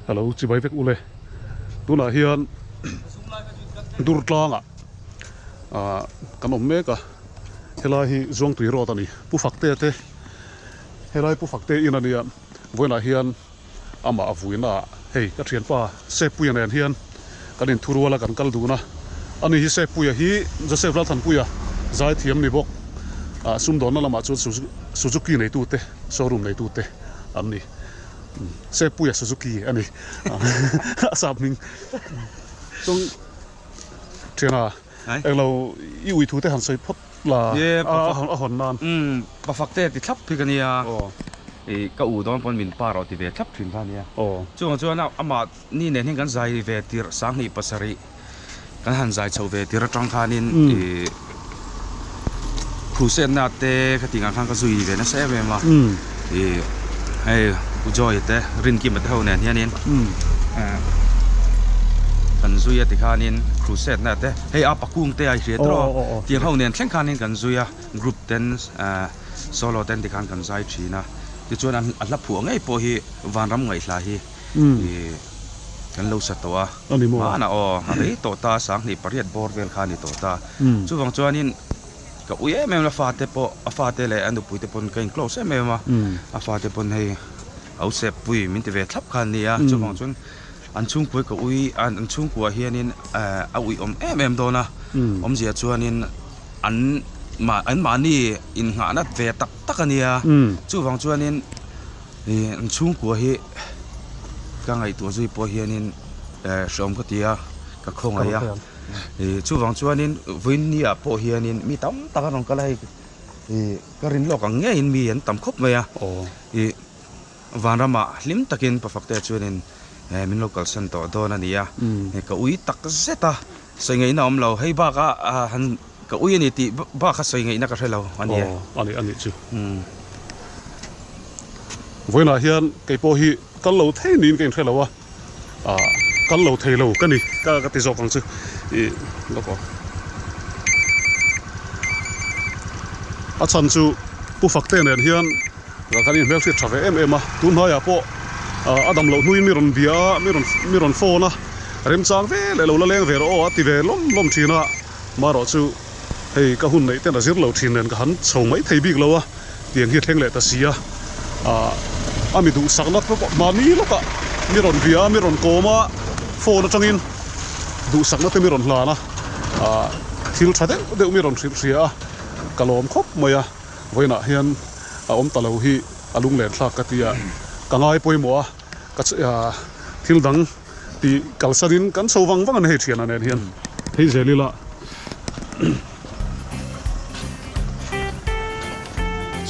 hello chi bai vek ule tuna hian dur tlanga kan om meka helai hi zong tui ro tani pu fakte te helai pu fakte in ania voina hian ama avuina hei ka thian pa se puya nen hian kanin thuruala kan kal duna ani hi se puya hi joseph ral than puya zai thiam ni bok sum don lama chu Suzuki nei tu te showroom nei tu te anni se puya Suzuki ani asap ming tong thiana englo i ui thu te han sei phot la a hon nan pa fakte ti thlap phi kania e ka u don pon min pa ro ti ve thlap thin phania chuan ama ni ne hing kan zai ve tir sang ni pasari kan han zai chho ve tir tang khanin e khusen na te khatinga khang ka zui ve na se ve ma e ai u joy te rin ki ma te ho nen hianin kan zui ti khanin khusen na te hei apa kung te ai hre tro ti ho nen thleng khanin kan zuia group ten solo ten ti khan kan zai thina ti chuan an la phu ngai po hi van ram ngai hla hi e kan lo satawa ma na ari to ta sang ni pariat bor vel khani to ta chuwang chuanin ka uye mem la fate po afate le anu puite pon kain close me ma afate pon hei au se pui min te ve thlap khan nia chuwang chun an chung pui ka ui an chung kwa hianin a ui em dona zia chuanin an ma ni in nga nat ve tak takania chuwang chuanin an chung kwa hi ka ngai tu zui po hianin som ka tia ka khong aya chuwang chuanin voinia po hianin mi tam taka rong kalai ka rin lo ka nge in mi an tam khop maya vanrama lim takin pa fakte chuanin min local center dona nia ka ui tak zeta sai ngai na om lo hei ba ka han ka ui ni ti ba kha sai ngai na ka thelo ani chu voina hian kei po hi kal lo thei nin kein thelawa kal lo thei lo kani ka ti zok ang chu loko a chan chu pu fakte nen hian la kani mel fi thave em a tun ha ya po adam lo hnui mi ron phone a rem chang ve le lo la leng ve ro ti ve lom thina maro chu hei ka hun nei ten a zir lo thin nen ka han chho mai thei bik lo a tiang hi thleng le ta sia ami du sakna ko mani loka mi ron koma phone atangin du sakna te mi ron hlana thil thade de mi ron thria kalom khop maya voina hian om talo hi alung len thla ka tia kangai poimo ka thil dang ti kalsarin kan chowang wang an he thian an hian hei zelila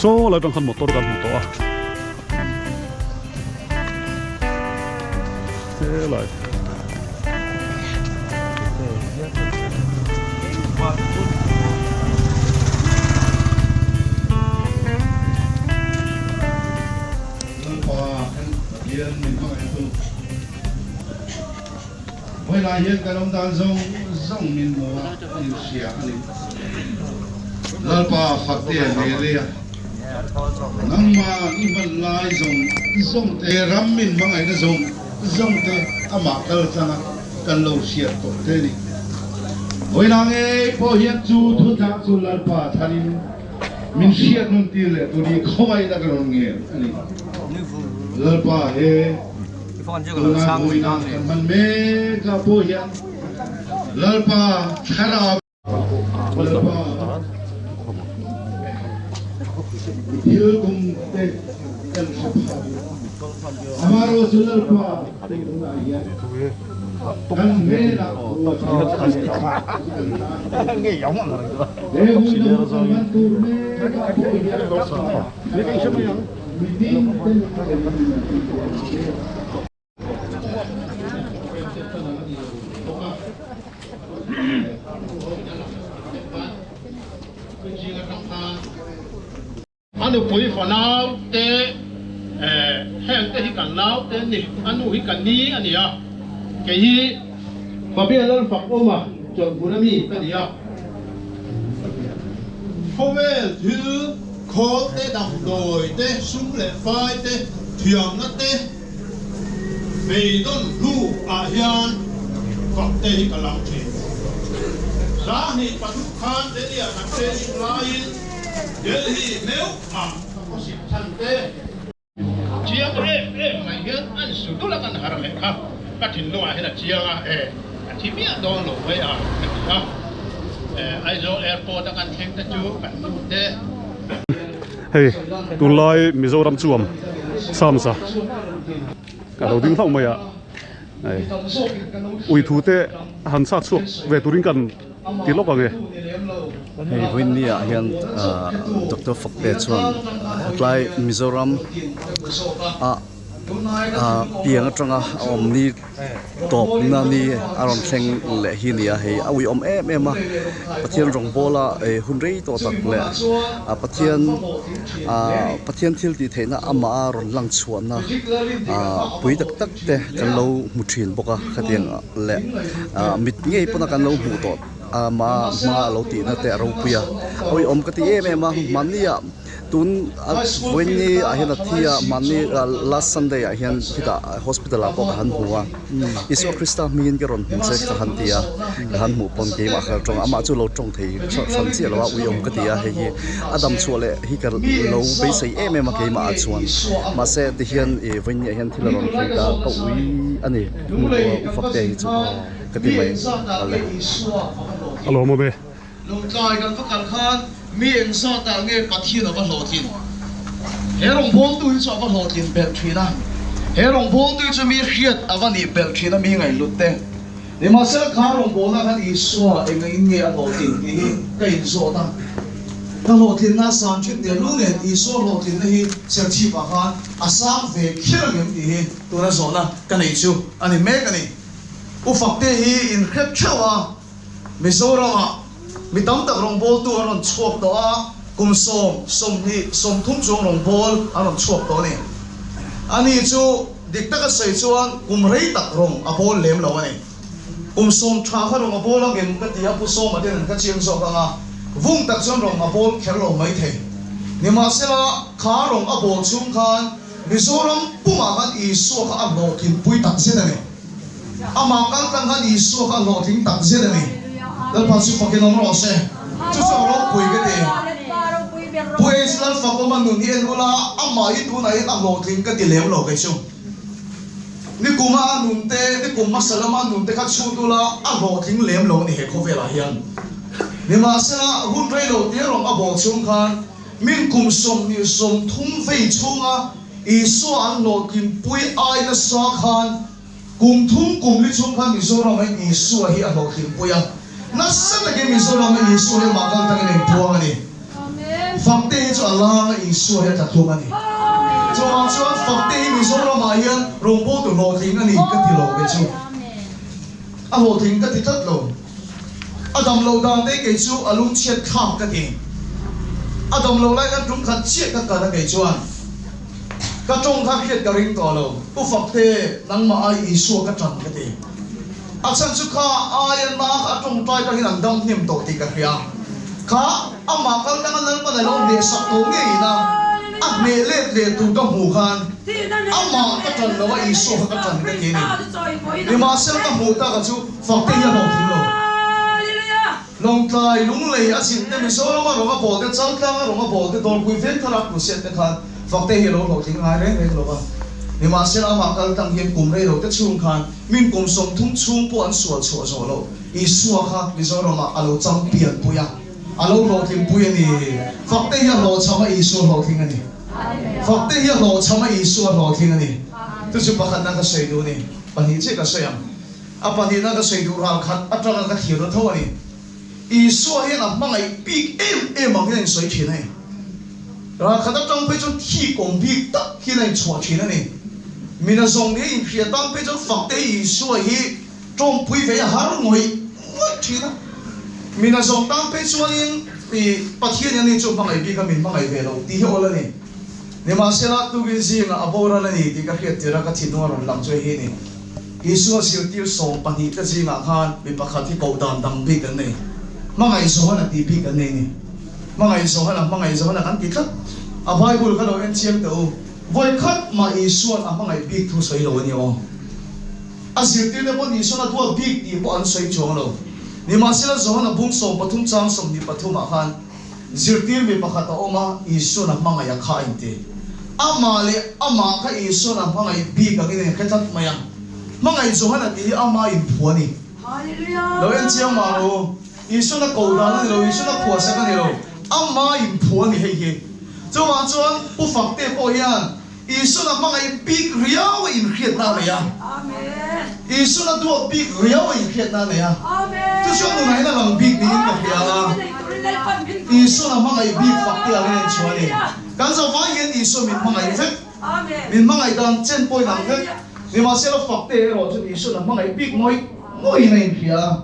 so la tang khan motor kan mu to a lại với lại hiện cái ông ta dùng mình mua mình xỉa mình lỡ pa phát tiền này đi nang mà đi vận lại dùng để ram mình mang ai nó dùng để ama kal chana kan lo xỉa tổ thế này với nàng ấy po hiện chu thu thang chu lỡ pa thanin mình xỉa non tiền lệ tôi đi không ai đã cái nghe này lỡ pa ấy tôi đang ngồi đang mình mê cả po hiện lỡ pa khara lỡ pa yêu cùng tết kan sắp amaro sulal pa kan me la nghe giống mà để vui đâu man tu me ka po ya cái số mấy anu pui fanau te heng te hi kan lau te ni anu hi kan ni ania ke hi babia lan fak oma chon burami ka dia Khovel thứ khô te đầm đồi te sung lệ phai te thiềng nó te vì don lu hian phật tê hi cả lòng thề giá ni bắt khan thế đi thằng tê hi lại Delhi nếu có sự thành tê chiang mày hian anh sụt tu là căn hàng này ha các thìn lo hay là chiang thì biết đâu lộ vậy ha ai zo airport akan theng ta chu kan te hey tulai Mizoram chuam samsa cả đầu tiếng phong mày ạ ui thú tê hắn sát suộc về turin cần tiếng lốc vào nghề hey vinh nia hian Dr. Fakte chuan lai Mizoram piang atanga omni top nani aron thleng le hi nia hei awi om em pathian rong bola hunrei to tak le pathian thil ti theina ama ron lang chuanna pui tak tak te kan lo muthin boka khatien le mit ngei pona kan lo mu to ma lo ti na te ro puya awi om ka ti em mania tun when ni ahian athia mani last Sunday ahian hita hospital a pok han huwa isu Krista min ke ron se ka han tia han mu pon ke ma kha tong ama chu lo tong thei chan chi lo u yom ka tia he hi adam chule hi ka lo be sei em ke ma chuan ma se ti hian e when ni ahian thila ron thei ta ko ui ani mu u fak te chu ka ti mai ale alo mo be lung tai kan fakal khan mi eng sa ta nge pathian ava hlotin he rong phom tu chu ava hlotin bel thina he rong phom tu chu mi khiat ava ni bel thina mi ngai lutte ni ma sel kha rong bola kan iswa eng nge a hlotin hi ka in so ta ka hlotin na san chit de lu ne iswa hlotin hi sel chi pa khan asam ve khira ngem hi tu na so na ka nei chu ani me ka ni u fakte hi in khep chawa Mizoram mi tam tak rong bol tu aron chuak to a kum som thum chung rong bol aron chuak to ni ani chu dik tak a sei chuan kum rei tak rong a bol lem lo ani kum som tha kha rong a bol a gem ka tia pu som a den ka chiang so ka nga vung tak chuan rong a bol khel lo mai the ni ma sela kha rong a bol chung khan Mizoram puma kan I so ka a lo kin pui tak se ni ama kan kan I so ka lo tin tak se ni dal pa su fakin om ro se chu so ro pui ke te pui sal fa ko man nun hi ula amma hi tu nai am lo tling ka ti lem lo ke chu ni kuma nun te ni kuma salama nun te kha chu tu la a lo tling lem lo ni he ko vela hian ni ma sa hun rei lo ti rong a bo chung khan min kum som ni som thum fei chunga I so an lo kin pui ai na sa khan kum thum kum li chung khan ni so ro mai I so hi a lo kin pui a nasa lagi Mizoram Yesus yang makan tangan yang buang ni, fakta itu Allah Yesus yang tertuang ni. Cuma fakta Mizoram ayan rombo tu lo tinggal ni ketilo kecu, alo tinggal tidak lo, Adam lo dah dek kecu alun ciat kham keting, Adam lo lagi kan rungkat ciat kakak kecuan, kacung kakit kering kalau, tu fakta nang maai Yesus kacang keting. Asan suka ayan na atong tay ka hinandang nim to ti ka kya ka ama kang nangalan pa na lo de sa to ngi na at me le tu ka muhan ama ka tan lo wa iso ka tan ka kini ni ma sel ka muta ka chu fakte ya lo ti lo long tai lung le asin te mi so lo ma ro ma bol te chal ka ro ma bol te dor pui ven thara ku set te khan fakte hi lo lo ting ai re lo ba ni ma sel ama kal tang hian kum re lo te chung khan min kum som thum chung po an sual so so lo I suwa kha Mizoram alo champion puya alo lo tim puya ni fakte ya lo chama I suwa lo ting ani fakte ya lo chama I suwa lo ting ani tu chu pakhat na ka sei du ni pani che ka sayam apa ni na ka sei du ra khat atanga ka thir ro tho ani I suwa hian a mangai big em ang hian soi thin ai ra khat atang pe chu thi kom big tak hi lai chwa thin ani mina zong ni in khia tang pe chu fakte I suwa hi trong pui ve har ngoi thina mina zong tang pe chuan in I pathian ani chu mangai bi ka min mangai ve lo ti hi ola ni ni ma sela tu gi zinga abora la ni ti ka khia tira ka thino ron lam choi hi ni Isu sil tir so pani ta zinga khan bi pakhat hi ko dan dang bi kan nei mangai so na ti bi kan nei ni mangai so na kan ti khat a bible ka lo en chiam to voi khat ma Isu a mangai bi thu soi lo ni o azir ti le pon ni so na tua big ni po an soi chong lo ni ma sila zo na bung so pathum chang som ni pathum a khan zir ti mi pakhat a oma isu na manga ya kha inte ama le ama kha isu na manga I big ka ni khatat maya manga I zo na ti ama in phuani hallelujah lo en chiang ma ro isu na ko da na lo isu na phua sa ka ni lo ama in phuani hei he cho ma chuan pu fak te po hian isu na manga I big riau in khiat na ya amen isu na du big riau in khiat na ya amen tu chuan nu nai na lang big ni ka ya isu na manga I big fak te a len chuani kan zo va yen isu min manga I vet amen min manga I dan chen poi nang vet ni ma se lo fak te ro chu isu na manga I big moi na in khia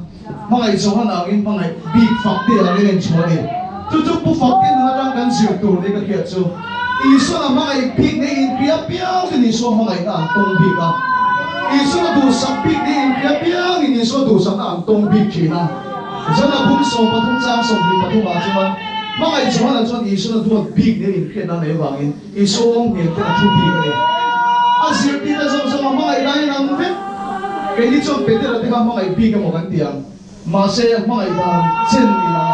manga I zo na in manga I big fak te a len chuani tu chu pu fak te na rang kan zir tur ni ka khia chu isu na manga I big ni in khia piao ni so manga I dan tong big a isu na du sak big ni in khia piao ni so du sak an tong big khina zana bum so pathum chang so bi pathum a chuan manga I zo na chuan isu na du big ni in khia na le wangin isu ong ni te thu big ni azir ti na zo manga I dai nang ve ke ni chuan pe te ra te ka manga I big mo kan tiang ma se manga I dan chen ni na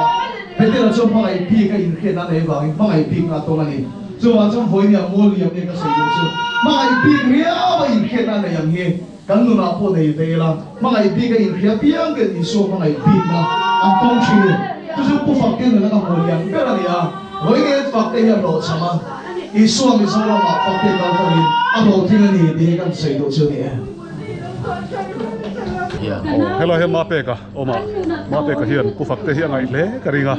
pe te ra chuan manga I big ka in khia na le wangin manga I big na tong ani so ma chong voi ni amol liam ne ka sei do chu ma I big ria ba in khet na yang he kan nu na po nei ve la ma I big in khia piang ke ni so ma I big na am tong chi tu chu pu fak ke na ka mo liam pe la ya voi ne fak te ya lo chama I so mi so ma fak te ka ko ni a lo thi ni de kan sei do chu ni hello he ma pe ka oma ma pe ka hian pu fak te hi angai le ka ringa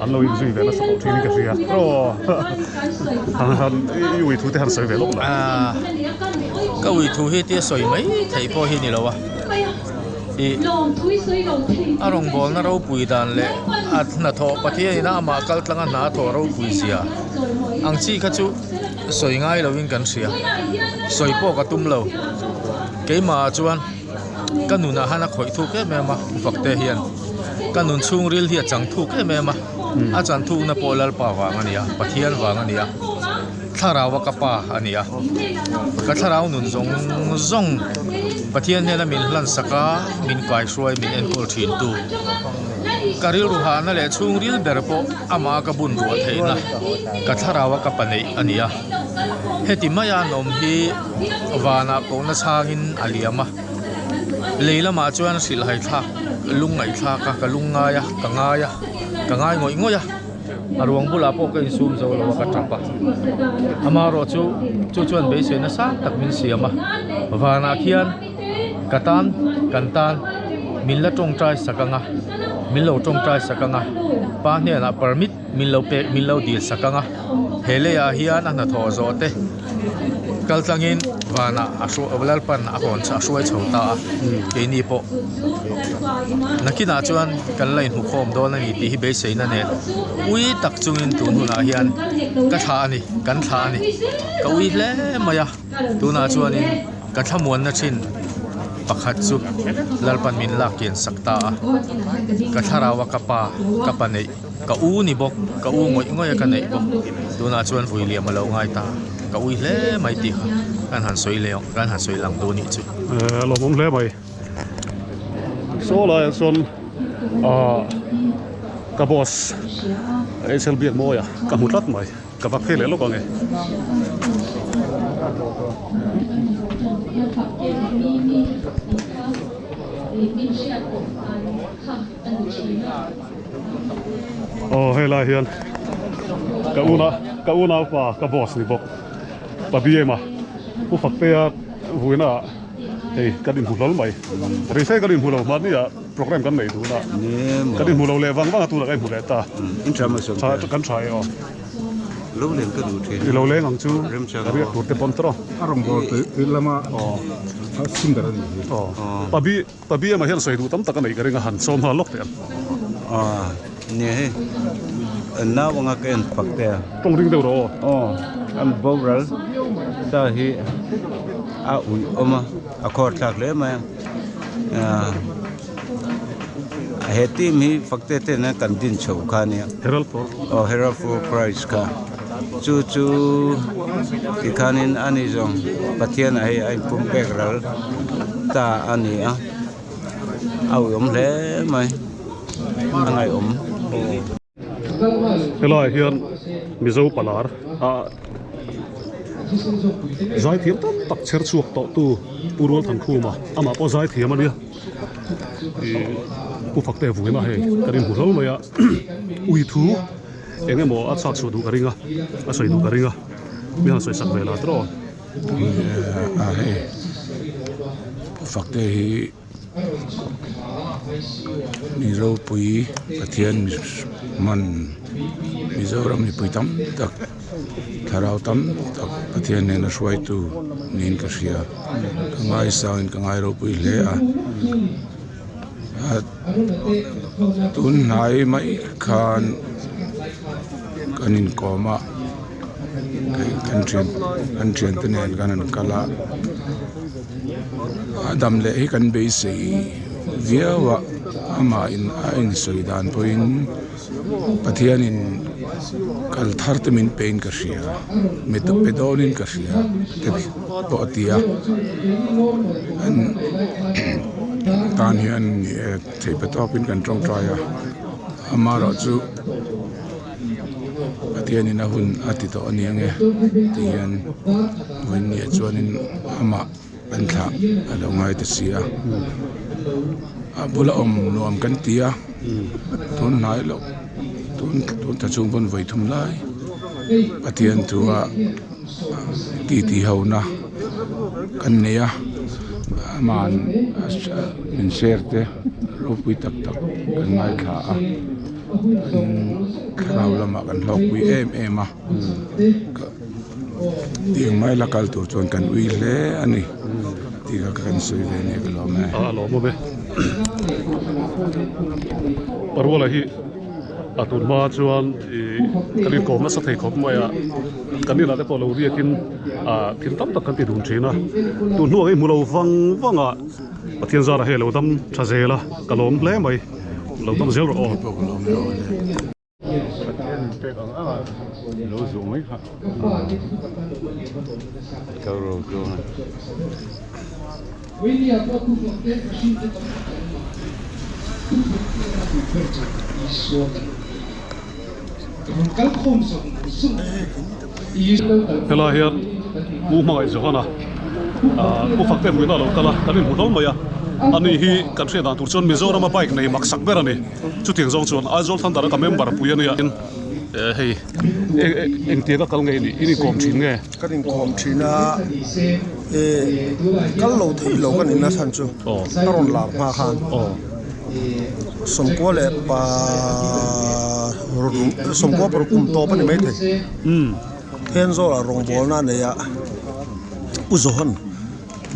an lo in zui ve na so thi ni ka ria ro han ui thu te han soi ve lo na cái ui thu hi tia soi mấy thầy po hi ni lo wa i a rong bol na ro pui dan le at na tho pathia na ma kal tlanga na tho ro pui sia ang chi kha chu soi ngai lo win kan sia soi po ka tum lo ke ma chuan kanuna hana khoi thu ke me ma fak te hian kanun chung ril hi chang thu ke me ma a chan thu na polal pa wa ngania pathian wa ngania tharawa ka pa ania ka tharau nun zong pathian ne na min hlan saka min kai shroi min en kol thin tu karil ruha na le chung ril berpo ama ka bun ru theina ka tharawa ka panei ania heti maya nom hi wana ko na changin aliama leila ma chuan sil hai thak lungai thaka ka lungaya ka ngai ngoi ngoya arwang bula po ka insum zo lo ka trapa amaro chu chuan be se na sa tak min siama wana khian katan kantan min la tong trai sakanga min lo tong trai sakanga pa ne na permit min lo pe min lo deal sakanga hele ya hian na tho zo te kal tlangin wana asu awlal pan a hon cha suai chhota ke ni po nakina chuan kan lain hu khom do na ni ti hi be seina ne ui tak chungin tun huna hian ka tha ani kan tha ani ka ui hle maya tuna chuan in ka thamuan na thin pakhat chu lalpan min la kian sakta ka tharawa ka pa ka panei ka u ni bok ka u ngoi ka nei bok tuna chuan vui liam lo ngai ta ka ui hle mai ti kha kan han soi leong kan han soi lang do ni chu lo mom hle mai so la son ka boss ai sel biak mo ya ka mutlat mai ka va phele lo ka nge he la hian ka una pa ka boss ni bok pa bie ma pu fak te a vuina hey kadin hulol mai ri se kadin hulol ma ni ya program kan nei du na kadin hulol le wang tu la kai hule ta information cha kan chai o lo len ka du the lo le ngang chu ri tu te pon tro arom bo te lama sim da ni pa bie ma hian soi du tam tak nei ka ringa han som ha lok te ne he na wanga ka en fakte tong ring deu ro an bowral da hi a ui oma a khor thak le ma he team hi fakte te na kan din chho kha ne herald for price ka chu ikhanin ani jong pathian ai pum pek ral ta ani a au le mai angai helai hian mizo palar a zai thiam tam tak cher chuak to tu purul than khuma ama po zai thiam ania pu fakte vuina he karin hurol maya ui thu enge mo a chak chu du karinga a soi du karinga mi han soi sak vela tro a he fakte hi mizo pui pathian man mizoram ni pui tam tak tharau tam tak pathian ne na shwai tu nin ka sia kangai sain kangai ro pui le a tun nai mai khan kanin koma kan chen tenen kanan kala adam le hi kan be sei viawa ama in soidan poin pathian in kal thartamin pain ka sia meta pedonin ka sia te potia an tan hian te petopin kan trong traya amaro chu pathian in ahun atito aniange tian when ye chuanin ama an tha alongai te sia bula nuam kan tia tun nai lo tun ta chung bon voi thum lai pathian tua ti hauna kan neya man min serte rupui tak kan ngai kha kharaw lama kan lok wi em a tiang mai la kal tur chon kan ui le ani ti ka kan soi le ne ka lo me lo mo be parwala hi atun ma chuan kanin ko ma sa thei khop maya kanila te polo ri kin kin tam tak kan ti dun thina tu nu ai mulo wanga pathian zara he lo dam thazela kalom ble mai lo dam zel ro lo zo mai kha ka ro ko hela hian mu mai zohana pu fakte buina lo kala kanin hudol maya ani hi country dan tur chon mizoram a bike nei mak sak berani chu ting zong chon azol than dara ka member puyani in hei eng te ka kal ngai ni ini kom thin nge kanin kom thina kal lo thei lo kan ina san chu taron lar ma khan somko le pa somko par kum to pa ni mai the hen zo la rong bol na ne ya uzohon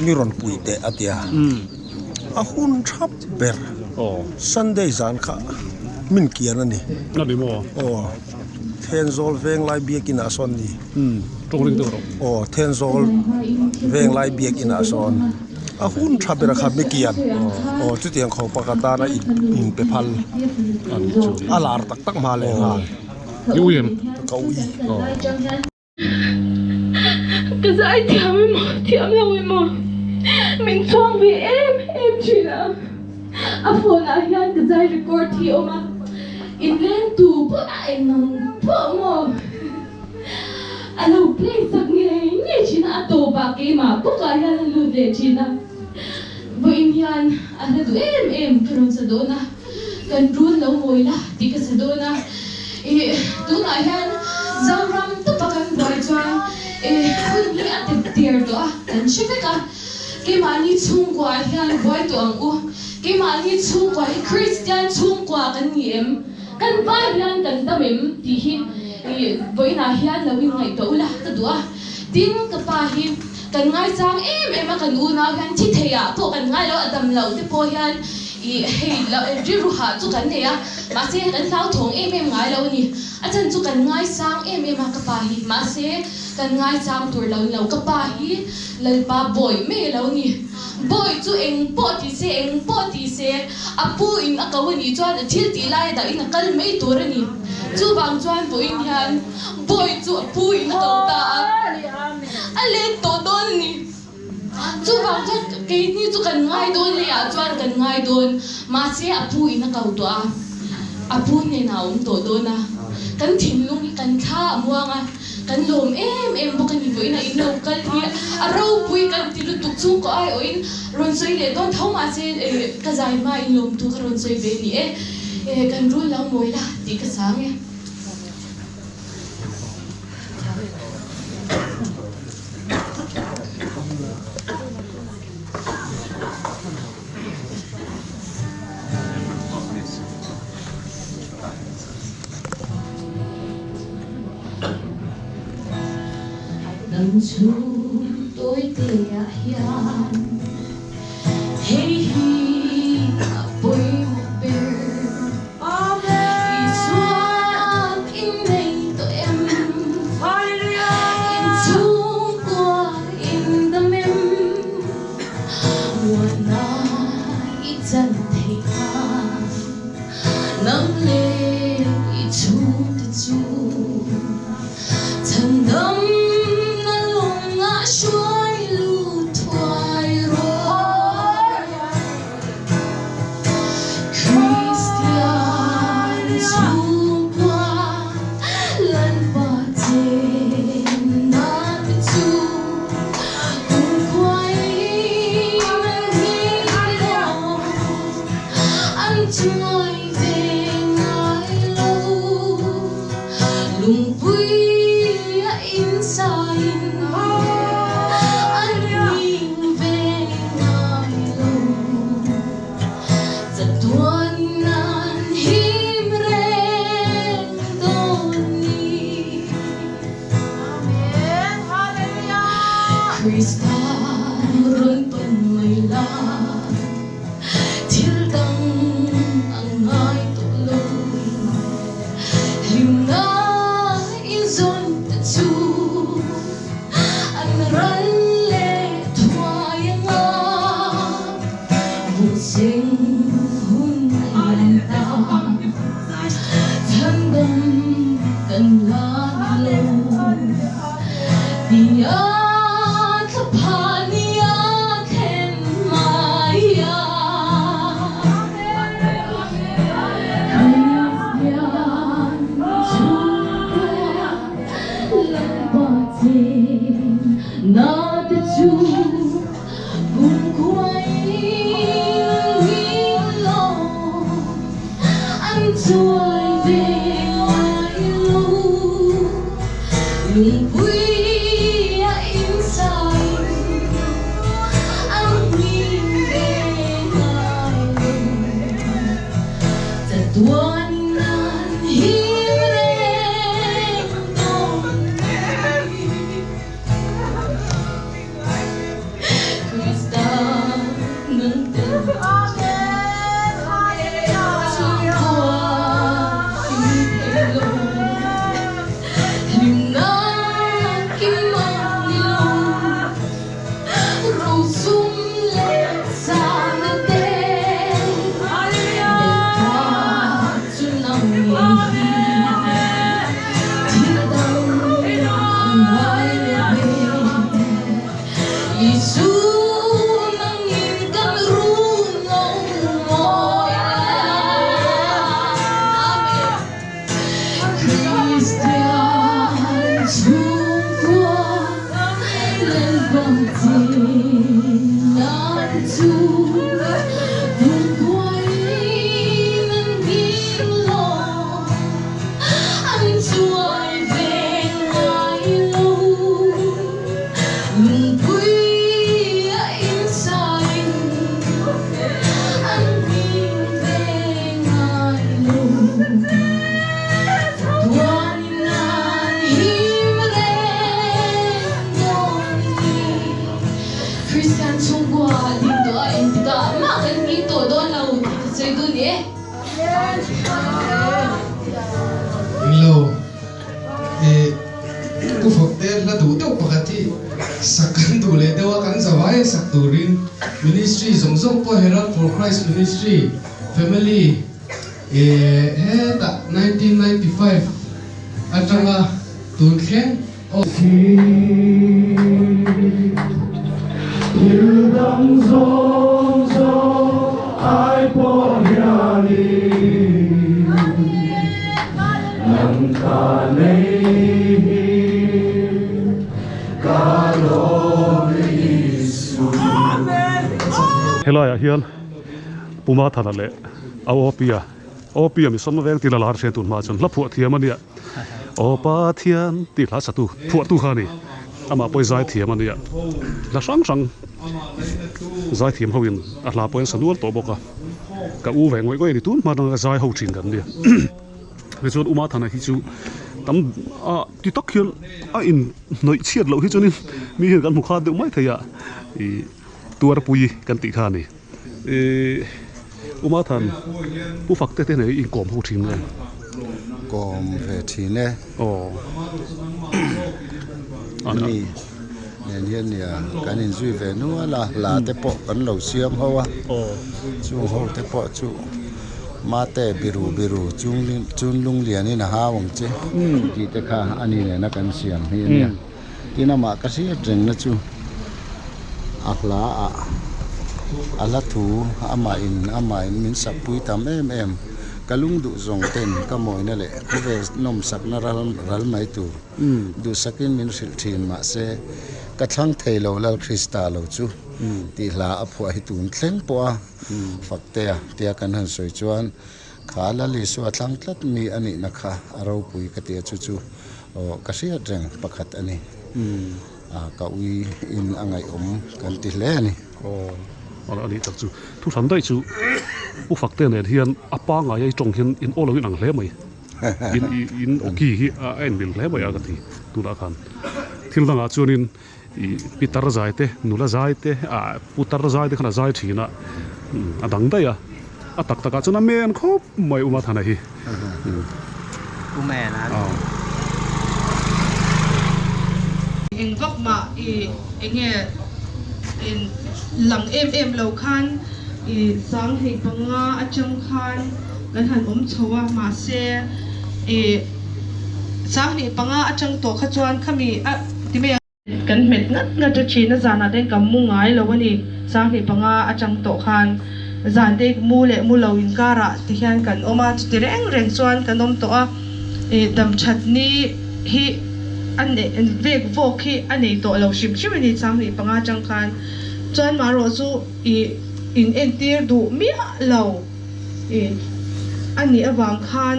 miron puite atia a hun thap ber sunday zan kha min kian ani na ni mo ten zol veng lai biak in ason ni tongring to ten zol veng lai biak in ason a hun thap ber kha mi kian chu tiang kho pakata na in pe phal ani chu alar tak tak ma le nga yuem kaui cái giải thiam là mình choang vì em chỉ là phone à hiện cái giải record thì mà in lên tu bữa em nằm bữa mà alo play sắc nghe chỉ là tổ bà cái mà bữa cái hiện luôn để chỉ là bởi hiện anh là em cáiron sa đó na kan run lâu mồi là thì cái sa đó na tu na hiện giao ram tu pakan boy choang kun ni atip tier to kan shifeka ke mani chung kwa hian boy to ang u ke mani chung kwa Christian chung kwa kan niem kan ba hian kan tamem ti hi boy na hian lawin ngai to la ta dua tin ka pa hi kan ngai chang em kan u na hian chi theya to kan ngai lo adam lo te po hian hei lo ri ru ha chu kan neya ma se kan lau thong em ngai lo ni achan chu kan ngai sang em ka pa hi ma se kan ngai chang tur lo ka pa hi lal pa boy me lo ni boy chu eng po ti se apu in akawani chuan thil ti lai da in kal mei tur ani chu bang chuan bo in hian boy chu apu in akawta ale to don ni chu vào cho cái ni chu kan ngai don le a chuan kan ngai don ma se apu ina kau to a apu ne na to do na kan thin lung kan tha muanga kan lom em bo kan ni ina ino kal ni aro pui kan tilu tuk chung ko ai oin ron soi le don thau ma se ka zai ma in lom tu ka ron soi ve ni kan ru lang moi la ti ka sang e Đừng chú tôi tìa hiền hey hi bôi một bề đi xuống in đây tụi em in chung qua in tâm em mùa na ít chân thấy ta nắng lên ít chung thì chung chân đâm xuôi lưu thoại rồi Christian xung quanh lần bờ trên na bên chu cùng quay nghĩ lòng anh chơi về ngày lâu lùng vui in sai Krista ron pan may la til dang ang ay tulong lim na izon tatsu ang ran le tuwayang busing hun ay ta tandam kan lang diya Not the truth, kung anh trôi về ngoài lâu lùng vui in sai anh nhìn về ngoài lâu thật tuôn nan hiu đến tôi Krista nâng tên Christian Chungwa dito ay tika makan dito doon na dito sa doon Lo ku fakter la du to pakati sakan du le dewa kan zawai sakturin ministry zongzong po Herald for Christ Ministry family he ta 1995 atanga tun khen helaya hian puma thana le opia mi somna veng tila lar se tun ma chon la phu thiam ania opa thian ti la satu phu tu khani ama poi zai thiam ania la sang zai thiam hoin a la poin sanual to boka ka u veng ngoi ni tun ma dang zai ho thin kan dia le chon uma thana hi chu tam ti tak hian a in noi chiat lo hi chunin mi hian kan mu kha de mai thaya i tuar pui kan ti kha ni uma than pu fakte te nei in kom ho thin le kom ve thin ne ani nen hian nia kan in zui ve nu la te po kan lo siam ho chu ho te po chu ma te biru chun lung lian in ha wang che ki te kha ani ne na kan siam hi nia tina ma ka si reng na chu akla ala thu ama in min sapui tam em kalung du zong ten ka moi na le ko ve nom sak na ral mai tu du sakin min sil thin ma se ka thlang thei lo lal krista lo chu ti hla a phua hi tun thleng po a fakte a tia kan han soi chuan khala li su thlang tlat mi ani na kha aro pui ka te chu o ka sia reng pakhat ani ka ui in angai kan ti hle ani ani tak chu thu than dai chu u fakte nen hian apa nga ye tong hian in olo in ang hle mai in oki hi a en bil hle mai a ka ti tu la khan thil danga chunin i pitar zaite nula zaite a putar zaite khana zai thina a dang dai a tak taka chuna men khop mai uma thana hi umen eng vak ma enge in lang em lo khan sang hi panga acham khan kan han chowa ma se sang hi panga achang to kha chuan khami ti me kan met ngat china zana den kam mu ngai lo ani sang hi panga achang to khan zan de mu lo in kara ti hian kan oma ti reng chuan kan om to a dam chatni hi ane vek vok hi ane to lo shim ni sang hi panga chang khan chuan ma ro chu in entir du mi lo ani awang khan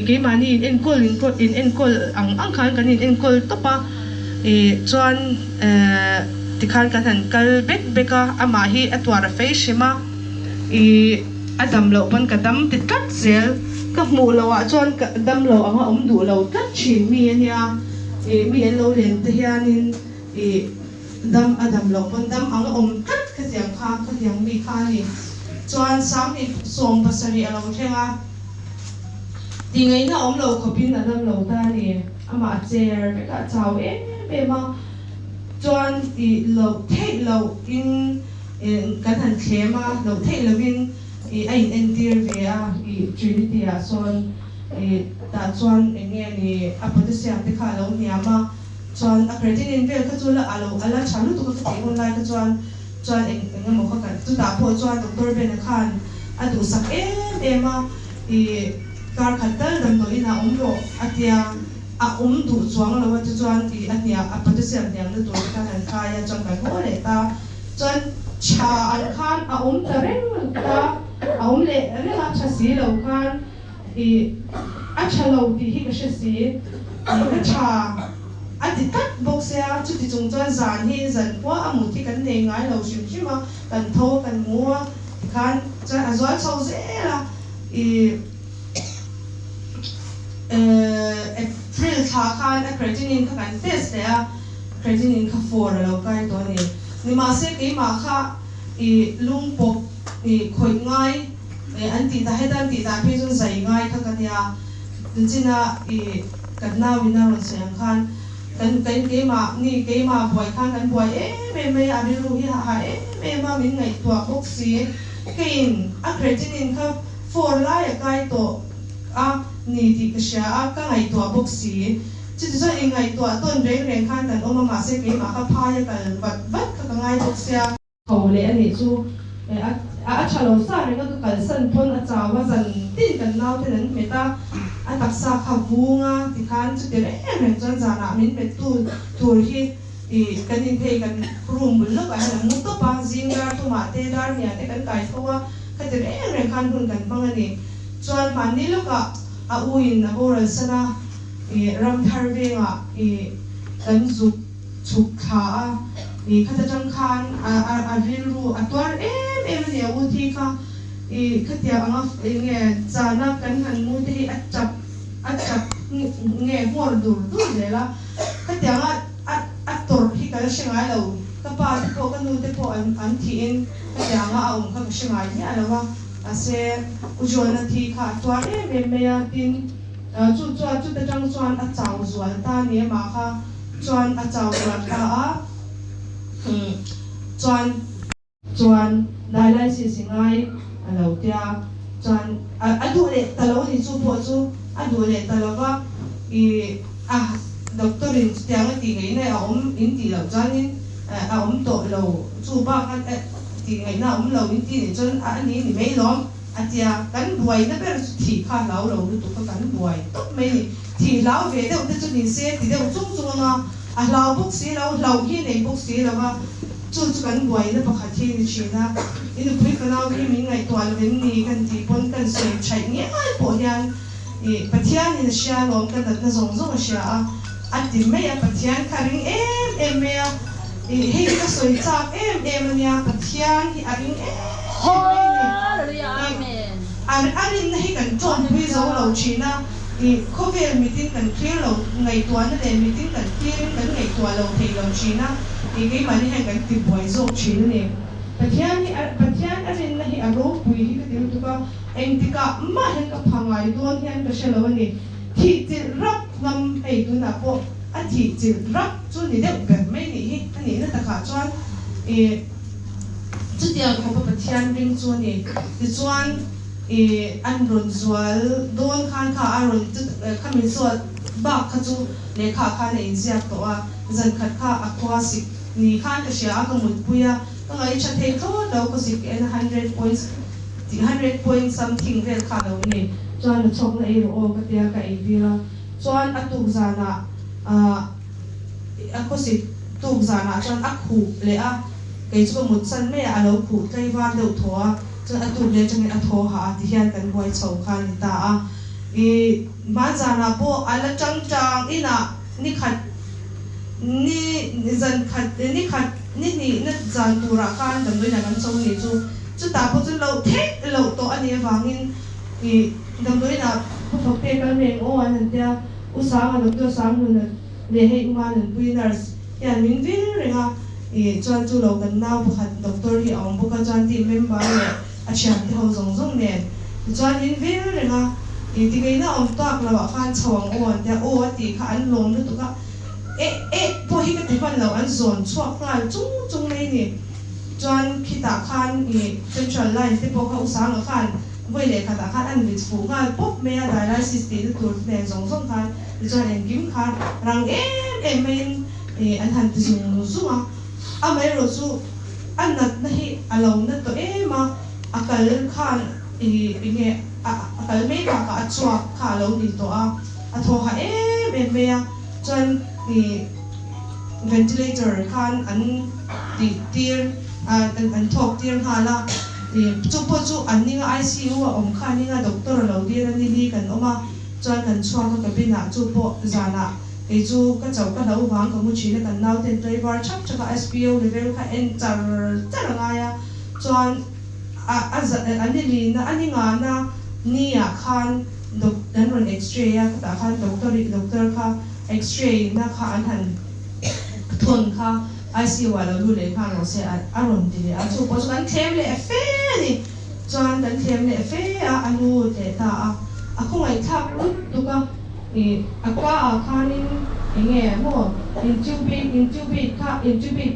ke mani in enkol ang khan kan in enkol topa chuan ti khan kan han kal beka ama hi atwar fe shima adam lo pan kadam ti kat zel ka mu lo a chuan dam lo anga du lo tat chin mi ania mi en lo len te hianin dam adam lo pan dam anga kat ka siang mi kha ni chuan sam ni som pasari alo thenga ti ngai na lo khopin adam lo ta ni ama chair ka chau ma chuan lo thei lo in kan han thema lo thei lo in ai entir ve a trinity a son ta chuan enge ni apodosia te kha lo niama chuan accredited in vel ka chula ala chalu tu ka te online ka chuan enge mo ka tu ta pho chuan doctor ben khan adu sak ema kar khatal dam no ina ro atia a du chuang lo wa chuan atia apodosia nyang na tu ka han kaya chuan ka ho le ta chuan cha an khan a tareng ta a le la cha si lo khan a chalo ti hi ka si ka cha a ti kat box ya chu ti chung chuan zan hi zan po a mu ti kan nei ngai lo shim ma kan tho kan mua khan chuan a zual chau zela April tha khan a creatinine ka kan test ya creatinine ka 4 lo kai to ni ma se ke ma kha lung pop khoi ngai anti ta hedan ti ta phe jun sai ngai kha ka tia china kan na wina ron sayang khan kan ke ma boy khan kan boy me abi ru hi ha me ma min ngai tua box si kein a creatinine ka 4 la ya kai to a ni ti ka sha a ka ngai tua box si chi so ngai tua ton reng khan kan oma ma se ke ma kha pha ya kan vat ka ngay bốc xe hầu lệ này chú trả lời sao này cái cái sân phun chào và dần tin gần nào thế nên người ta đặc sắc khảo vuông thì khán chút để em chân giả nào mình phải tu khi thì cái nhìn thấy cái room lúc ấy là muốn tốt bao nhiêu ra tu mà thế ra nhà thế cái thôi cái để em khán hơn gần bằng này cho bạn đi lúc uin oral sana ram tharve kan chuk kha khata jang khan aviru atwar em ne uthi kha khatia anga nge chana kan han mu te achap nge hor dur lela khatia nga ator hi ka shengai lo ka pa ko kan nu te po an thi in khatia nga aum kha shengai ni alawa ase ujona thi kha atwar em me ya tin chu te jang chuan a chaw zual ta ni ma kha chuan a chaw zual ta chuan dialysis ngai alo tia chuan adu le talo ni chu po chu adu le talowa doctor in tiang ti ngai na in ti lo chuan in to lo chu ba kan ti ngai na lo in ti ni chuan ani ni mai lom atia kan buai na ber thi kha lau lo tu ka kan buai to mai ni thi lau ve de te chu ni se ti de chung nga a lau bok si lau hi nei bok si lawa chu kan buai na pakhat hi ni china in pui kanau ki mi ngai twal ven ni kan ti pon kan se chai nge ai po hian pathian in sha lom kan dat na zong zong sha a ti mai a pathian kharing em me a hei ka soi chak em ania pathian hi aring Amen. Arin na hi kan chon pui zo lo china khovel meeting kan clear lo ngai tuan na le meeting kan clear kan ngai tua lo thei lo china cái mà đi hay cái tìm buổi rồi chuyện này pathian arin na hi aro pui hi ka tiu tu ka em ti ka ma hen ka phangai don hian ka shelo ni thi ti rap ngam ei tu na po a thi ti rap chu ni de ber mai ni hi ani na ta kha chuan chu dia ko pathian ring chu ni ti chuan an ron zual don khan kha aron khamin zual ba kha chu le kha kha ne inzia to a zan khat kha akwa sik ni khan ka shia ka mut puya ka ngai cha thei tho do ko sik en 100 point something vel kha do ni chuan na chok na e ro ka tia ka e vila chuan atuk zana ko sik tuk zana chuan akhu le a ke chu mut san me a lo khu kai war do thoa chuan atuk le chang a tho ha ti hian kan hoi chho khan ta a ma zana po ala chang ina ni khat ni zan khat ni na zan tura kan dam doi na kan chong ni chu ta po chu lo the lo to ani wangin dam doi na po pe kan reng o an tia usang an to sang nu na le he ma nan winners ya min vin renga chuan chu lo kan naw pakhat doctor hi ong bo ka chuan ti member le a chiam ti ho zong zong ne chuan in vin renga ti ngai na ong tak lawa khan chawang o an tia o ti kha an lom nu tu ka po hi ka tipan lo an zone chuak ngal chung nei ni chuan khita khan central line te po ka usang khan voi le khata khan an bit fu ngal pop me a dialysis ti tur ne zong zong khan chuan en gim khan rang em main an han ti zung zunga a mai ro chu an nat na hi alo na to ma akal khan nge akal me ka chuak kha lo ni to a tho ha em me a chuan ventilator khan an tir an thok tir hala chu po chu an ninga ICU a om khan ninga doctor lo dir an ni kan oma chuan kan chuang ka bina chu po zana e chu ka chau ka lo wang ka mu china kan nau ten driver chap chaka SPO level kha en tar nga ya chuan ani li na ani nga na ni a khan dan ron x-ray ya ka khan doctor kha x-ray na kha an han thon kha ICU wala lu le kha no se aron di le a chu po chuan them le fe ni chuan dan them le fe a anu te ta a ko ngai thak tu ka akwa a khanin nge mo intubate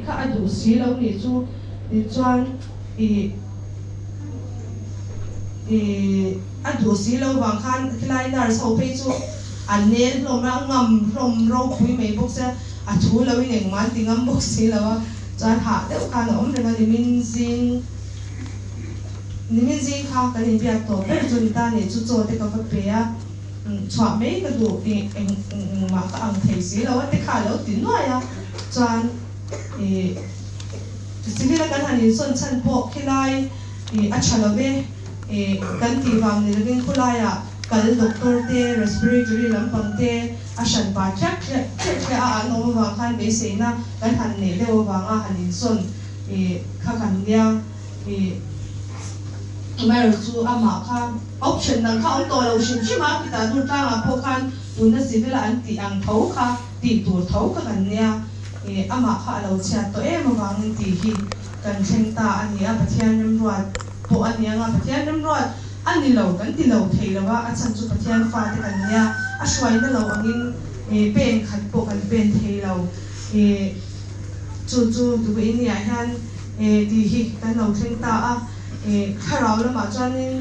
kha adu si lo ni chu chuan adu si lo wang khan kleiner so pe chu an ne lo ma ngam rom ro pui mai bok sa a thu lo in eng man ti ngam bok si lo chuan ha deuh khan a awm renga nimin zing kha kan in biak to ber chun ta ni chu chaw te ka va pe a chwa mai ka du ma ka ang thei si lo te kha lo tin noi a chuan sivila kan hanin son chan po khilai a chhalove kan ti wang ni ring khulaya kal doctor te respiratory lampang te a shan pa chak a no wa khan be se na kan han ne le wa nga hanin son kha kan lia mai chu ama kha option nang kha on to lo shin chi ma kita dur ta nga po khan tuna sivila an ti ang thau kha ti tur thau ka kan nia ama kha lo chia to wang ti hi kan theng ta ania pathian ram ruat po ania nga pathian ram ruat ani lo kan ti lo thei lawa a chan chu pathian fa te kan nia a shwai na lo angin pen khat po kan pen thei lo chu du in ya han ti hi kan lo theng ta a kharau la ma chuanin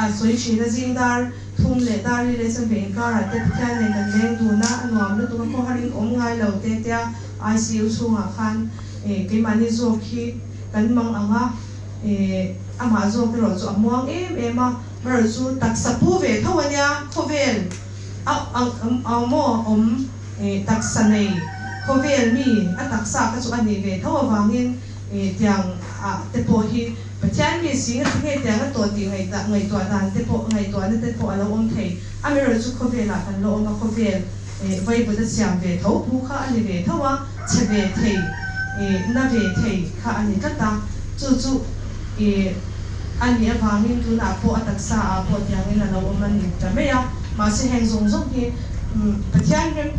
a soi shi na zingdar thum le dar ri le sam ben ka ra te pathian ne kan leng du na anuam lu tu ko harin om ngai lo te tia ICU chunga khan ke mani zo khi kan mang anga ama zo ke ro chu amuang a mar chu tak sapu ve thawanya khovel mo tak sanei khovel mi a tak sa ka chu ani ve thawa wangin tiang te po hi pathian mi sing a nge tiang to ti ngai to dan te po ngai to ne te po alo om thei a me ro chu khovel a kan lo om khovel vai bu da siam ve thau pu kha ani ve thawa che ve thei na ve thei kha ani ka ta chu ani awangin tu na po ataksa a po tiangin la lo man ni ta me ya ma se heng zong zong ki pathian rem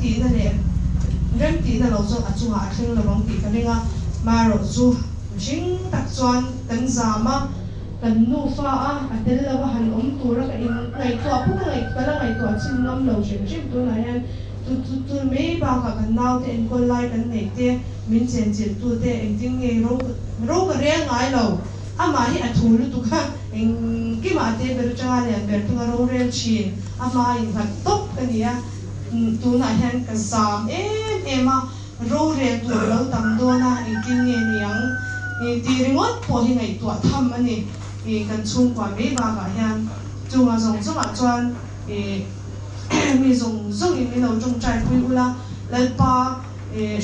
ti na lo zo a chu a thing lo bang ti ka ringa ma ro chu jing tak chuan kan zama kan nu fa a atel la han tu ra ka in ngai to pu ngai ka la ngai to chin nam lo shem tu na yan tu me ba ka kan nau te en ko lai kan nei te min chen tu te en ting nge ro ka re ngai lo ama hi athulu tu kha en ki ma te ber cha le ber tu ro re chin ama in kha top ka nia tu na han ka sam ma ro re tu lo tam do na en king nge niang ti ringot po hi ngai tu tham ani kan chung kwa me ba ka hian chu ma zong zong a chuan mi zong in mi lo trong trai pui ula lalpa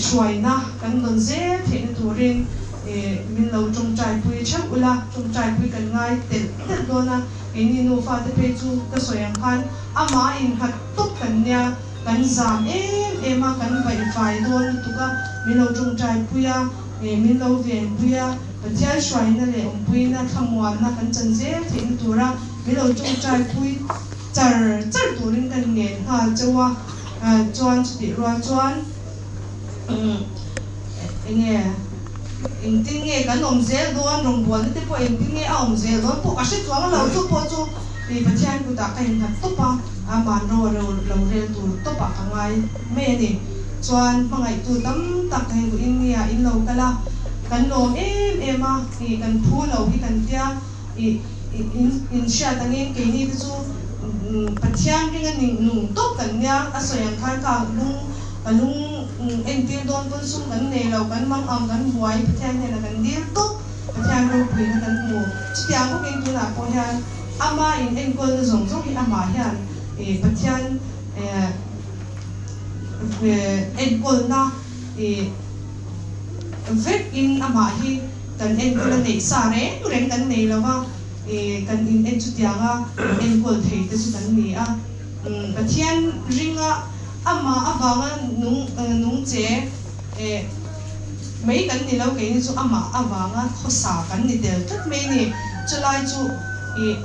shwai na kan don ze the turin min lo trong trai pui chak ula trong trai pui kan ngai tel do na ini no fa te pe chu ka soyang khan ama in hat top kan nia kan zam ma kan bai fai don tu ka min lo trong trai pui a min lo ven pui a pathian shwai na le om pui na thamwan na kan chan ze the tura min lo trong trai pui char turin kan ngen ha chawa chuan ti ro chuan enge in tin nge kan om zel don rong bon te po in tin nge a om zel don po a shi chuang lo chu po chu ni pathian ku ta kan ha to pa a man ro lo rel tu to pa ka ngai me ni chuan pangai tu tam tak kan ku in nia in lo kala kan nom ma ki kan phu lo hi kan tia in sha tangin ke ni chu pathian ringa ning nung top kan nia asoyang khan ka lung en tin don pun sum kan ne lo kan mang am kan buai pathian ne kan dir to pathian ro pui na kan mu chiang ko ken tu na po hian ama in en kol zong zong hi ama hian pathian en kol na vek in ama hi kan en kol nei sa re tu ren kan nei lawa kan in en chu tianga en kol thei te chu kan ni a pathian ringa ama awanga nung che mấy kan ni lo ke ni chu ama awanga khosa kan ni del tat me ni chulai chu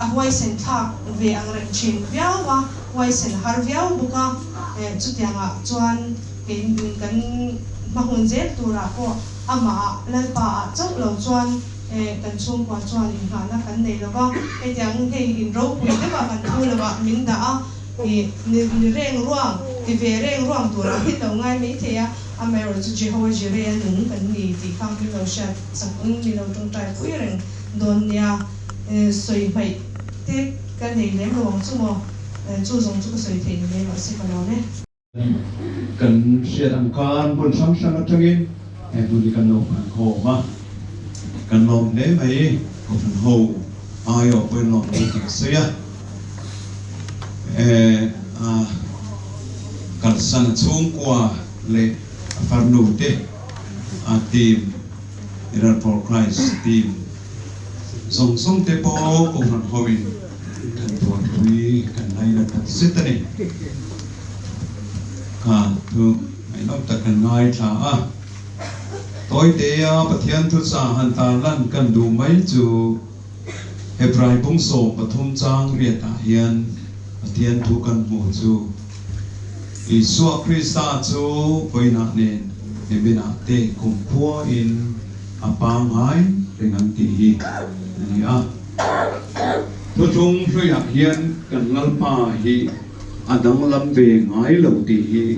a hoi sen thak ve ang ren chin viawa hoi sen har viaw buka chu tianga chuan ken kan mahun je tura ko ama lalpa chok lo chuan kan chung kwa chuan in ha na kan nei lo ba tiang he in ro pu te ba kan thu lo ba min da a ni reng ruang ti ve reng ruang tu ra hi lo ngai me the ya amero chu Jehovah Jireh nung kan ni ti khang mi lo sha sang mi lo trong trai pui reng don ya soi mai te kan nei le lo chu mo chu zong chu soi the ni le lo si ko lo ne kan sia ang kan bun sang sang atangin em vui căn lồng hàng hồ mà căn lồng đấy mấy có phần hồ ai ở bên lồng đi kịch xe cần săn xuống qua lệ phát nụ tê team Iran for Christ team song song te po ko phần hồ mình cần tuan quý cần này là cần xích này thu ai nói ta cần ngay thà tối tế bát thiên thu sa han ta lan cần đủ mấy chú Hebrai bung sổ bát thum trang riết ta hiền bát thiên thu cần mù chú Isua Krista chú với nát nền để bên nát tê cùng phua in apang hai dengan tihi ni thu chung suy hạt hiền cần lal pa hi adang lam về ngay lâu tihi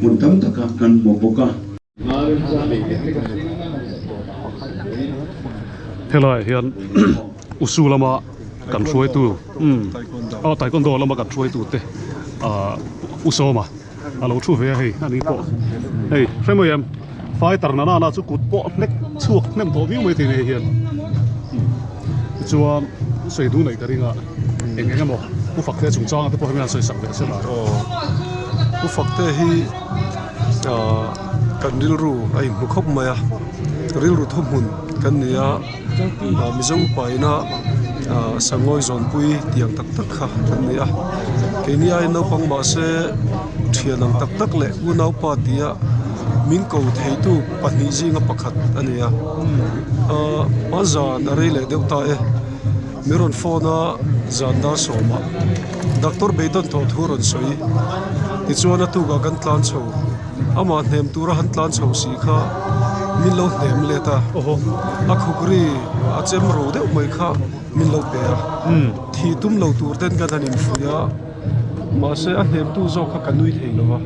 một tấm tất cả cần một bộ ca thế lại hiện usu lama cần suy tu taekwondo lama cần suy tu te uso mà alo chu về hay anh po hey xem mày em phải tar na na chu cút po nek chuộc nem to view mấy thế này hiện chuan soi du này cái gì ngạ em nghe mo u phật thế chúng trang cái po hay soi sập vậy xem nào u phật thế hi kan ril ru ai mu khop maya ril ru thom hun kan nia mi zo pai na sangoi zon pui tiang tak tak kha kan nia ke nia ai no pang ma se thianang tak tak le u nau pa tia min ko thei tu pani jinga pakhat ania ma za na re le deuta e miron phone zanda soma doctor beidon to thuron soi ti chuana tu ga kan tlan chho ama hnem tura han tlan chho si kha min lo hnem le ta a khukri a chem ro de mai kha min lo pe thi tum lo tur ten ka danin fuya ma se a hnem tu zo kha kanui thei lova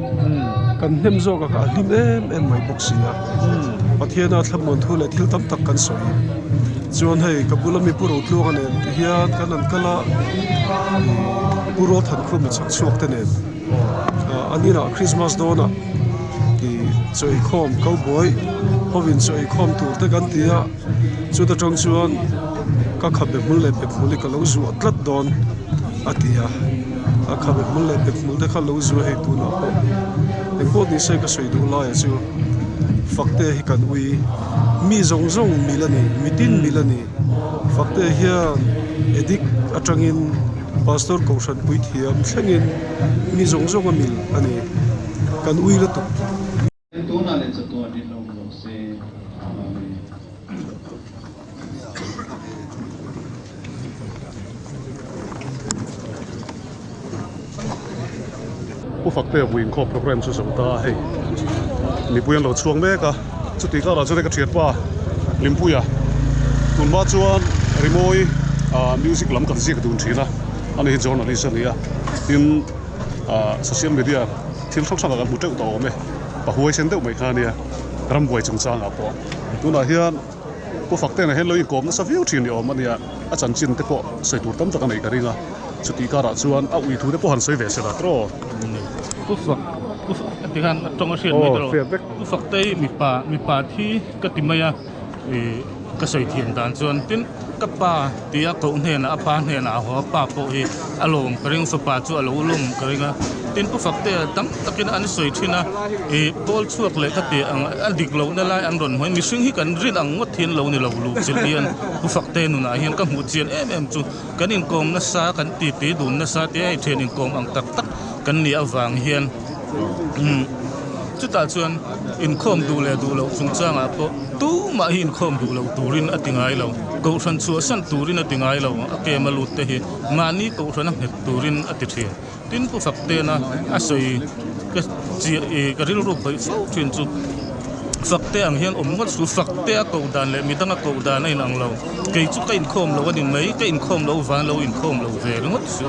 kan hnem zo ka lim em mai boxia pathiana thamon thu le thil tam tak kan soi chuan hei kabulami puro tluang nen hian kan an kala puro than khum chak chuak te nen anina Christmas dona ki choi khom cowboy hovin choi khom tur te kan tia chu ta tang chuan ka khabe mul le pek mul ka lo zu atlat don atia a khabe mul le pek mul de kha lo zu he tu na po engpo ni se ka soi du la ya chu fakte hi kan ui mi zong zong milani mitin milani fakte hian edik atangin pastor Kaushan pui thiam thlengin mi zong zong mil ani kan ui la tu tu na le cha to ni lo lo se u fakte buin kho program chu som ta hei mi puyan lo chuang me ka chu ti ka ra chu ka thiat pa limpuya tun ma chuan rimoi music lam kan zik dun thina ani journalist ania tin social media thil thok sang kan buteu to me pa huai sen deuh mai khania ram buai chung chang a po tuna hian u fakte na hen lo in kom na sa view thin ni om ania a chan chin te po sei tur tam tak nei ka ringa chu ti ka ra chuan a ui thu te po han sei ve se la tro thì han trong cái chuyện này rồi phật tây mi pa thi cái tim maya cái sợi thiền đàn chuan tin cái pa tia cậu này là pa này là hoa pa po hi alom cái ring số pa chu alo lum cái ring tin phật tây tam takin anh sợi thiền na bol chuak le cái tia anh dik lâu na lai anh ron hoi mi sing hi kan rin ang ngot thiền lâu ni lâu lu chil hian phật tây nu na hian ka mu chian em chu kan in kom na sa kan ti dun na sa tia thiền in kom ang tak tak kan ni awang hian chú ta chuan in khom du le du lo chung chang a po tu ma hin khom du lo turin atingai lo ko san chu san turin atingai lo ake malut te hi mani ko san he turin atithi tin pu fakte na asoi ka chi ka ril ru pai fo chin chu fakte ang hian ngot su fakte ko dan le midanga ko dan ai nang lo ke chu ka in khom lo ani mai ka in khom lo van lo in khom lo ve ngot su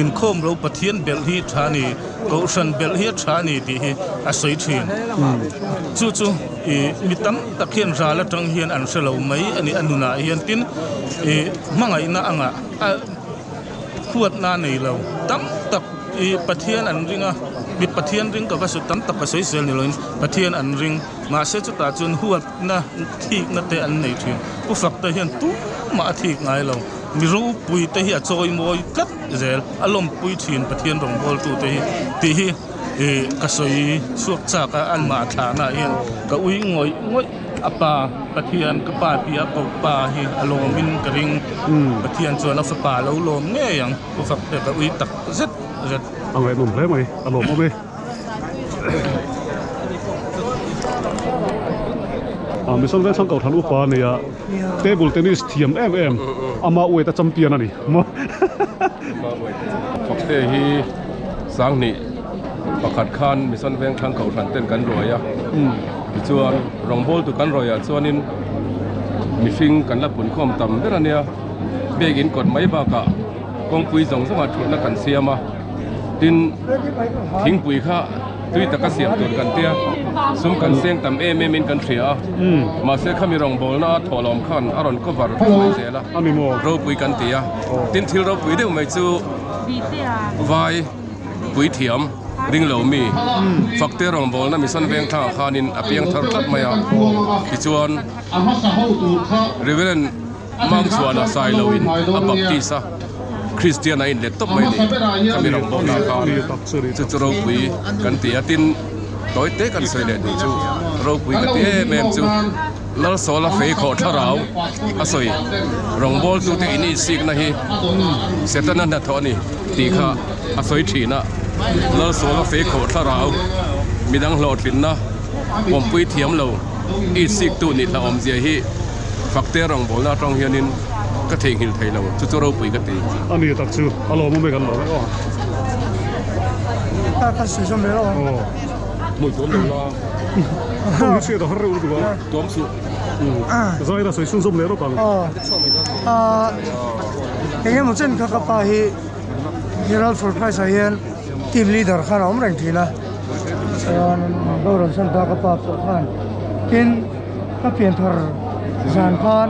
in khom lo pathian bel hi thani ko san bel hi thani ti hi asoi thin chu chu mitam takhian ra la tang hian an se lo mai ani anuna hian tin mangai na anga khuat na nei lo tam tak pathian an ringa bit pathian ring ka su tam tak ka soi sel ni loin pathian an ring ma se chu ta chun huat na thik na te an nei thin pu fak ta hian tu ma thik ngai lo mi ru pui te hi a choi moi kat zel alom pui thin pathian rong bol tu te hi ti hi ka soi suak cha ka an ma tha na hian ka ui ngoi apa pathian ka pa pia ko pa hi alomin ka ring pathian chuan a fa pa lo lom nge yang pu fak te ka ui tak zet ang ai num hle mai alom mo be Mission vel sang kau than upa ne ya table tennis thiam ama ue ta champion ani mo fakte hi sang ni pakhat khan mission vel thang kau than ten kan roya chuan rongbol tu kan roya chuanin mishing kan la pun khom tam berania begin kot mai ba ka kongpui zong zonga thuna kan siama tin thingpui kha tui taka siam tur kan tia sum kan seng tam min kan thria ma se khami rong bol na tholom khan aron cover mai zela ani mo ro pui kan tia tin thil ro pui deu mai chu vai pui thiam ring lo mi fakte rong bol na mission veng tha khanin apiang thar khat maya ki chuan reverend mang chuan a sai lo in a baptisa Christian in le top mai ni kami rong bol na kha chu chu ro pui kan tia tin toy te kan soi le du chu ro pui ka te mem chu lal sola fe kho tharau asoi rong bol tu te ini sik na hi setana na thoni ti kha asoi thina lal sola fe kho tharau midang hlot lin na pom pui thiam lo i sik tu ni la om zia hi fakte rong bol na tong hianin ka thei hil thei lo chu chu ro pui ka ti ani tak chu alo mo me kan lo ta ka se som lo muy tom lo la ni se da har ru du ba tom su zai da soi sun som le ro ka ke mo chen ka pa hi general for price hian team leader khan om rang thina do ron san ta ka pa khan kin ka pian thar zan khan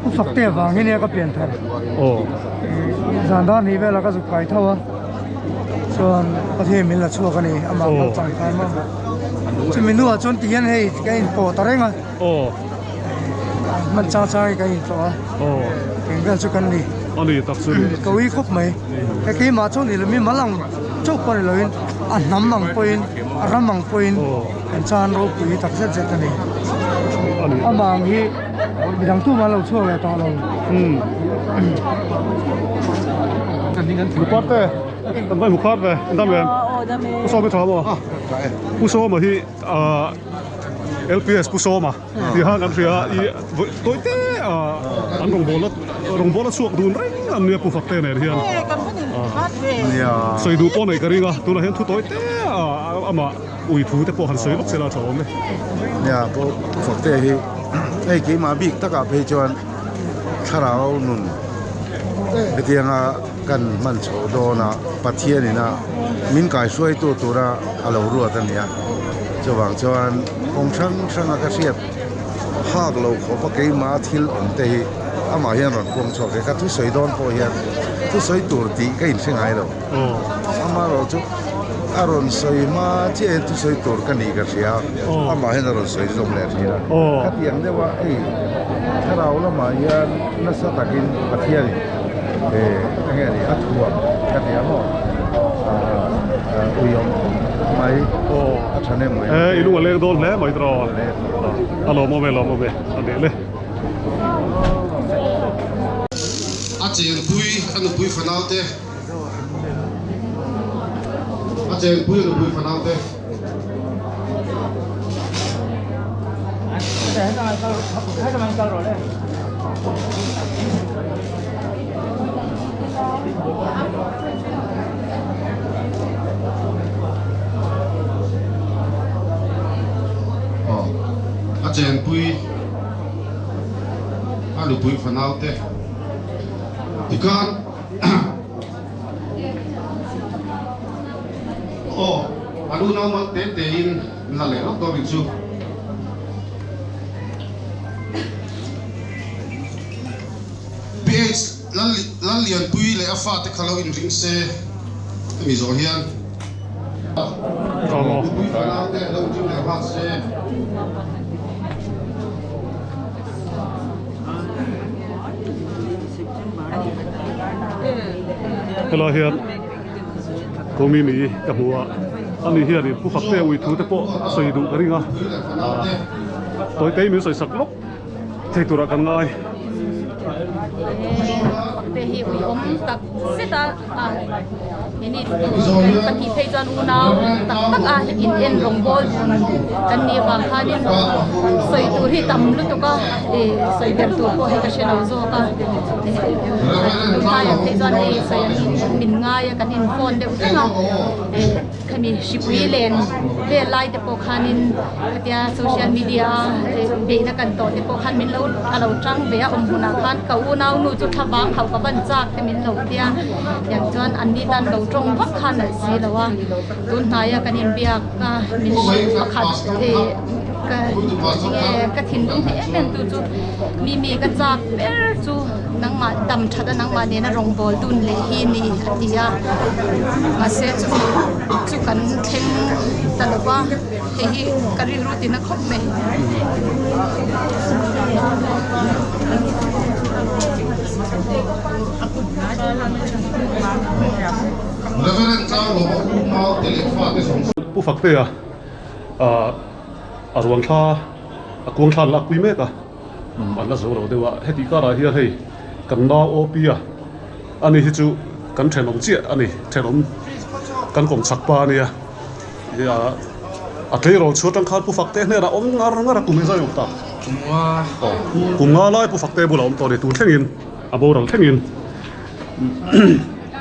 ku fakte wang ni ka pian thar zan da ni vela ka zu kai thawa chuan pathe min la chu ka ni ama ka chang khan ma chumi nu a chon tian hei ka in po tarenga man cha cha ka in to ken ga chu kan ni ani tak chu ko wi khop mai ka ki ma chon ni mi malang chok pa lo in a nam mang point a ram mang point an chan ro pi tak set set ani amang hi bidang tu ma lo chu ga ta lo kan dingan lupat te kan vai mukhat ve ndam ve so me thamo puso ma hi LPS puso ma di han an ria I toi te an rong bola suak dun reng an ne pu fakte ne hian ya soi du po nei karinga tu na hen thu toi te ama ui thu te po han soi lok sela thom ne ya po fakte hi ei ki ma bik taka pe chuan tharau nun betianga kan man chho do na pathian ina min kai suai tu tura alo ruat ania chawang chuan ong thang ka siat hak lo kho pa ke ma thil on te hi ama hian ron kong chho ke ka thu soi don po hian thu soi tur ti ka in sing ai lo ama ro chu aron soi ma che thu soi tur ka ni ka sia ama hian ron soi zom le thira ka tiang de wa ei tharau la ma hian na sa takin pathian nghe thì ắt thua cái gì mà uyong mai anh em mai ilu ale dol le mai tro alo mo be ade le achen pui fanaute achen pui fanaute chen pui alu pui fanaute tikan alu na ma te in la le ro to bichu ph lan lian pui le afa te khalo in ring se mi zo hian Hello here. Kami ni kahua. Ani here ni pu fakte ui thu te po soi du ringa. Toi tei mi soi sak lok. Thei tura kan ngai. Fakte hi ui tak seta ini pati phei jan unau tak in en rongbol kan ni wa khanin soi tur hi tam lu to ka soi ber tur ko he ka shena zo ka ya phei jan ei soi min nga ya kan in phone de utenga kami shipui len ve lai te po khanin atia social media be na kan to te po khan min lo alo tang ve a huna khan ka unau nu chu thawang khau ka ban chak te min lo tia yang chuan an ni tan lo trong vak khan al si lawa tun haya kan in biak ka min pakhat ka thin dum he men tu chu mi ka chak ber chu nang ma dam thada nang ma ne na rong bol tun le hi ni atia ma se chu kan theng talawa he hi kari rutina khop me pu fakte ruang tha kuang than la pui me ka an la zo ro dewa heti ka ra hi hei kan na op ani hi chu kan thenom chi ani thenom kan kom chak pa ni ya atlei ro chu tang khan pu fakte ne ra om ngar kum za yok ta kum nga lai pu fakte bu la om to de tu thengin abo rang thengin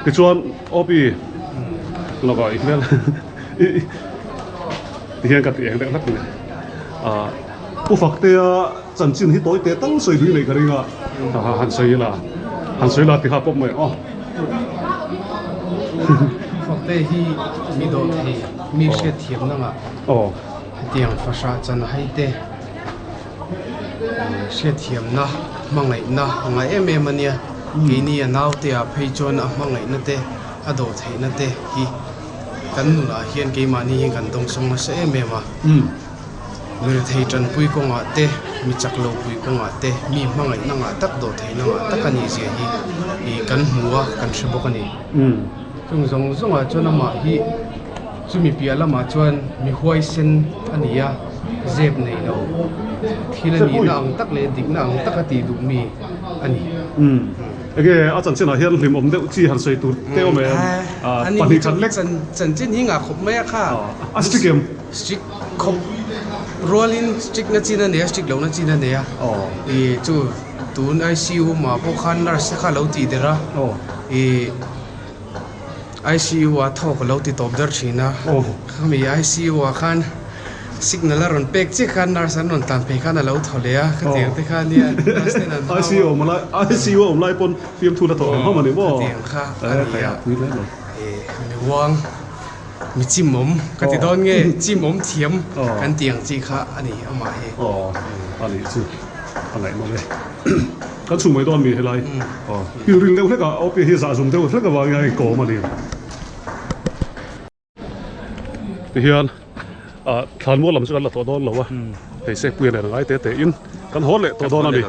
cái chuan opi nó gọi email thì hiện cái tiếng đang lắc này bu phật te chân chín hít tối te tăng soi đi này cái gì à hắn soi là thì hấp bốc mày phật te hi mi do thì mi sẽ thiệp năng à tiếng phát ra chân hay te sẽ thiệp na mang lại na ngày em anh nha cái này nào thì phải chọn mang lại na te ado thấy na te hi kan nu la hian ke mani hi kan dong song se em mà người thấy chân pui ko nga te mi chak lo pui ko nga te mi mangai na nga tak do thei na nga tak ani je hi kan huwa kan shebo kan ni chung zong zong a chona ma hi chumi piala ma chuan mi huai sen ania zeb nei lo thilani na ang tak le dik na ang tak ati du mi ani cái chân trên là hiện lim om đeo chi hàn soi tụt đeo mày bản hình chân lek chân trên hi ngà khop mẹ kha stick game stick khop rolling stick na chi na ne stick lo na chi na ne chu tun ICU mà po khan nurse kha lo ti dera ICU a thok lo ti top dar china khami ICU a khan signal ron pek chi khan nurse an non tan pe khan lo thole a ka tiang te khan nia ICU om lai pon phim thu la tho ha mani bo tiang kha ya pui le lo mi wang mi chim mom ka ti don nge chim mom thiam kan tiang chi kha ani ama he ani chu angai mo le kan chu mai don mi helai pi ring le ka op hi za zum deu ka wa ngai ko ma ni ti hian thlan mo lam chu kan la to don lo wa thei se pui ne ngai te in kan hol le to don ani